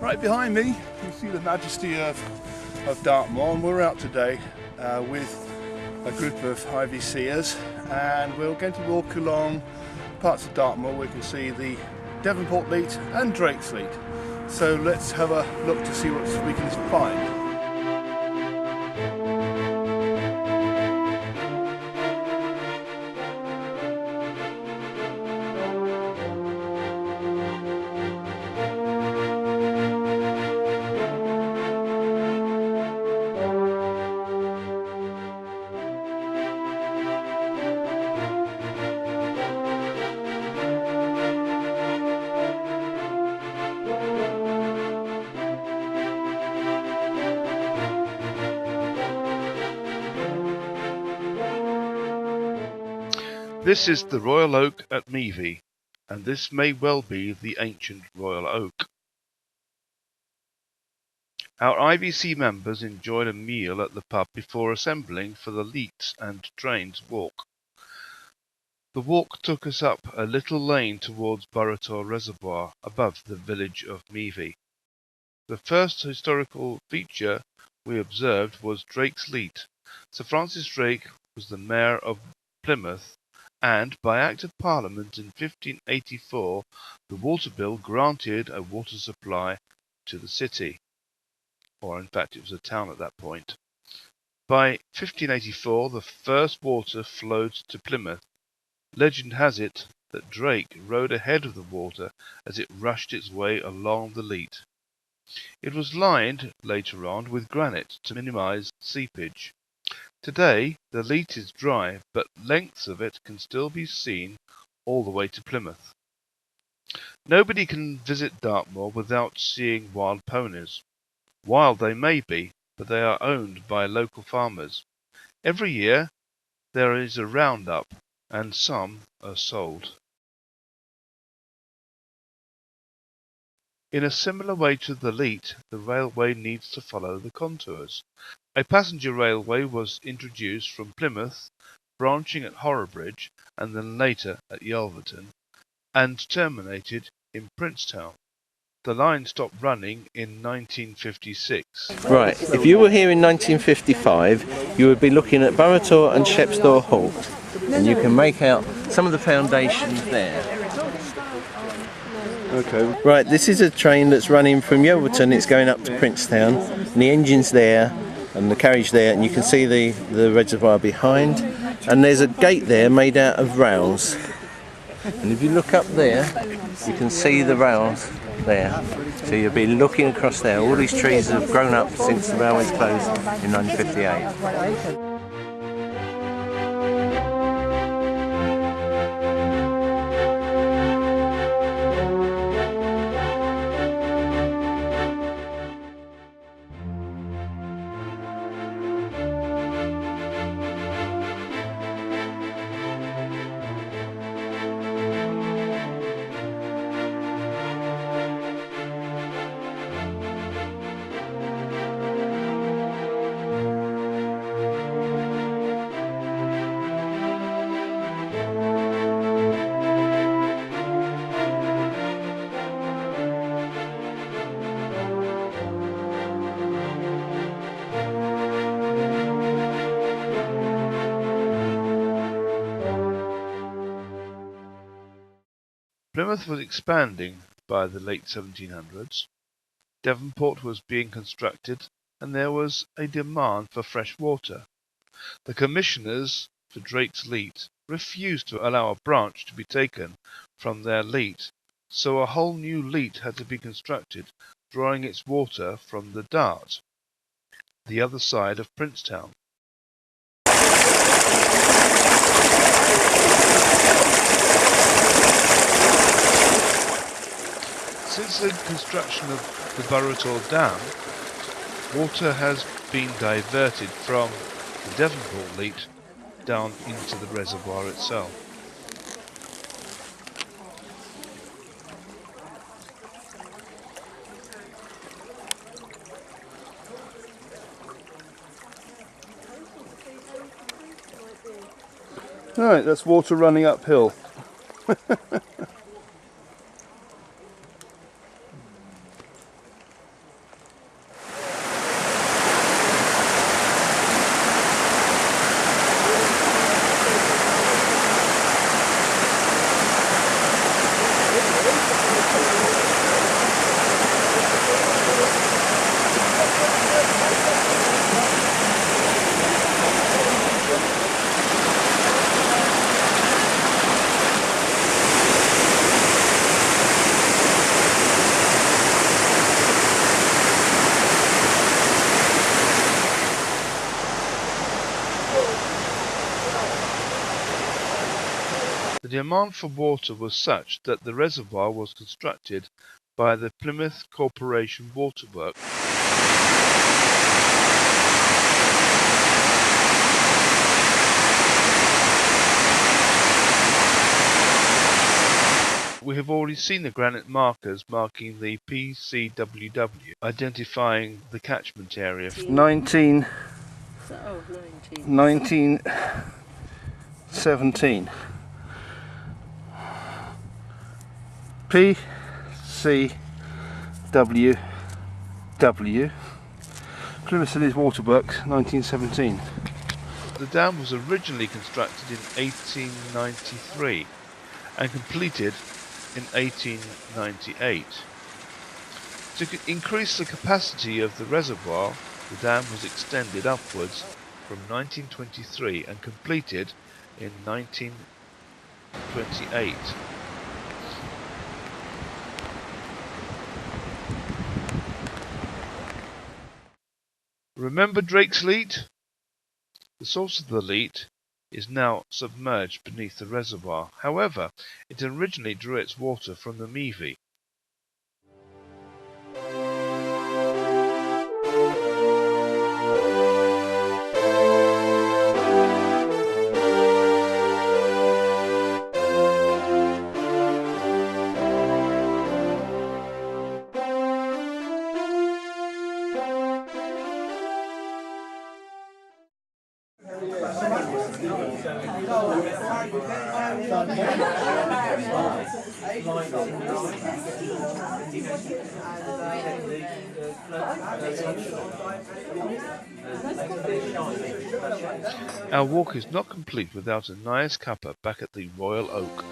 Right behind me, you see the majesty of Dartmoor, and we're out today with a group of IVCers, and we're going to walk along parts of Dartmoor where we can see the Devonport Leat and Drake's Leat. So let's have a look to see what we can find. This is the Royal Oak at Meavy, and this may well be the ancient Royal Oak. Our IVC members enjoyed a meal at the pub before assembling for the Leats and Trains walk. The walk took us up a little lane towards Burrator Reservoir above the village of Meavy. The first historical feature we observed was Drake's Leat. Sir Francis Drake was the Mayor of Plymouth, and by Act of Parliament in 1584 the Water Bill granted a water supply to the city, or in fact it was a town at that point. By 1584 the first water flowed to Plymouth. Legend has it that Drake rode ahead of the water as it rushed its way along the Leat. It was lined later on with granite to minimise seepage. Today the Leat is dry, but lengths of it can still be seen all the way to Plymouth. Nobody can visit Dartmoor without seeing wild ponies. Wild they may be, but they are owned by local farmers. Every year there is a roundup, and some are sold. In a similar way to the Leat, the railway needs to follow the contours. A passenger railway was introduced from Plymouth, branching at Horrabridge and then later at Yelverton, and terminated in Princetown. The line stopped running in 1956. Right, if you were here in 1955, you would be looking at Burrator and Shepstore Halt, and you can make out some of the foundations there. Okay. Right, this is a train that's running from Yelverton. It's going up to Princetown, and the engine's there and the carriage there, and you can see the reservoir behind, and there's a gate there made out of rails, and if you look up there you can see the rails there, so you'll be looking across there. All these trees have grown up since the railways closed in 1958. Plymouth was expanding by the late 1700s. Devonport was being constructed, and there was a demand for fresh water. The commissioners for Drake's Leat refused to allow a branch to be taken from their Leat, so a whole new Leat had to be constructed, drawing its water from the Dart, the other side of Princetown. Since the construction of the Burrator Dam, water has been diverted from the Devonport Leat down into the reservoir itself. Right, that's water running uphill. demand for water was such that the reservoir was constructed by the Plymouth Corporation Waterworks. We have already seen the granite markers marking the PCWW, identifying the catchment area. 1917. PCWW, Plymouth City's Waterworks, 1917. The dam was originally constructed in 1893 and completed in 1898. To increase the capacity of the reservoir, the dam was extended upwards from 1923 and completed in 1928. Remember Drake's Leat? The source of the Leat is now submerged beneath the reservoir. However, it originally drew its water from the Meavy. Our walk is not complete without a nice cuppa back at the Royal Oak.